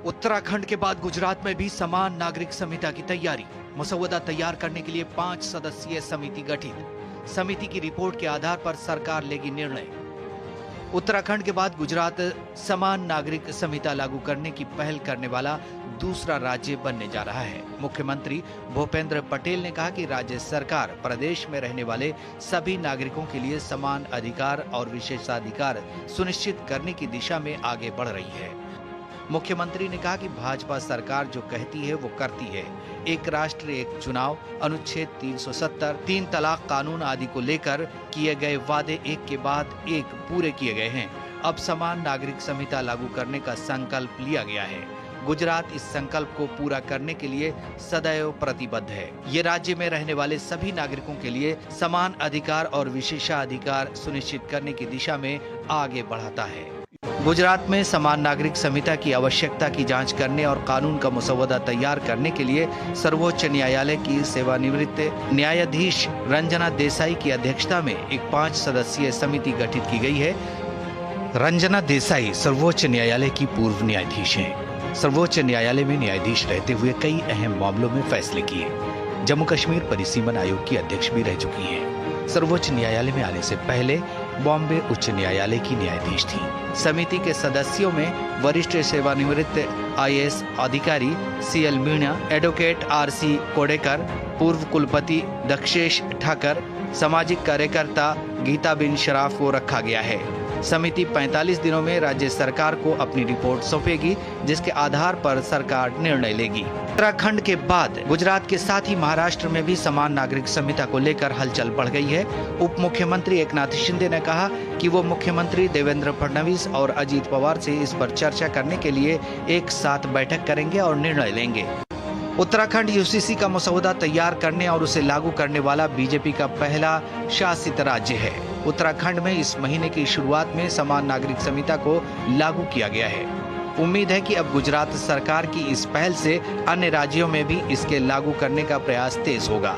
उत्तराखंड के बाद गुजरात में भी समान नागरिक संहिता की तैयारी। मसौदा तैयार करने के लिए 5 सदस्यीय समिति गठित। समिति की रिपोर्ट के आधार पर सरकार लेगी निर्णय। उत्तराखंड के बाद गुजरात समान नागरिक संहिता लागू करने की पहल करने वाला दूसरा राज्य बनने जा रहा है। मुख्यमंत्री भूपेंद्र पटेल ने कहा कि राज्य सरकार प्रदेश में रहने वाले सभी नागरिकों के लिए समान अधिकार और विशेषाधिकार सुनिश्चित करने की दिशा में आगे बढ़ रही है। मुख्यमंत्री ने कहा कि भाजपा सरकार जो कहती है वो करती है। एक राष्ट्र एक चुनाव, अनुच्छेद 370, 3 तलाक कानून आदि को लेकर किए गए वादे एक के बाद एक पूरे किए गए हैं। अब समान नागरिक संहिता लागू करने का संकल्प लिया गया है। गुजरात इस संकल्प को पूरा करने के लिए सदैव प्रतिबद्ध है। ये राज्य में रहने वाले सभी नागरिकों के लिए समान अधिकार और विशेषाधिकार सुनिश्चित करने की दिशा में आगे बढ़ाता है। गुजरात में समान नागरिक संहिता की आवश्यकता की जांच करने और कानून का मसौदा तैयार करने के लिए सर्वोच्च न्यायालय की सेवानिवृत्त न्यायाधीश रंजना देसाई की अध्यक्षता में एक 5 सदस्यीय समिति गठित की गई है। रंजना देसाई सर्वोच्च न्यायालय की पूर्व न्यायाधीश हैं। सर्वोच्च न्यायालय में न्यायाधीश रहते हुए कई अहम मामलों में फैसले किए। जम्मू कश्मीर परिसीमन आयोग की अध्यक्ष भी रह चुकी हैं। सर्वोच्च न्यायालय में आने से पहले बॉम्बे उच्च न्यायालय की न्यायाधीश थी। समिति के सदस्यों में वरिष्ठ सेवानिवृत्त IAS अधिकारी CL Meena, advocate RC Kodekar, पूर्व कुलपति दक्षेश ठाकर, सामाजिक कार्यकर्ता गीताबिन शराफ को रखा गया है। समिति 45 दिनों में राज्य सरकार को अपनी रिपोर्ट सौंपेगी, जिसके आधार पर सरकार निर्णय लेगी। उत्तराखंड के बाद गुजरात के साथ ही महाराष्ट्र में भी समान नागरिक संहिता को लेकर हलचल बढ़ गई है। उप मुख्यमंत्री एकनाथ शिंदे ने कहा कि वो मुख्यमंत्री देवेंद्र फडणवीस और अजीत पवार से इस पर चर्चा करने के लिए एक साथ बैठक करेंगे और निर्णय लेंगे। उत्तराखंड UCC का मसौदा तैयार करने और उसे लागू करने वाला बीजेपी का पहला शासित राज्य है। उत्तराखंड में इस महीने की शुरुआत में समान नागरिक संहिता को लागू किया गया है। उम्मीद है कि अब गुजरात सरकार की इस पहल से अन्य राज्यों में भी इसके लागू करने का प्रयास तेज होगा।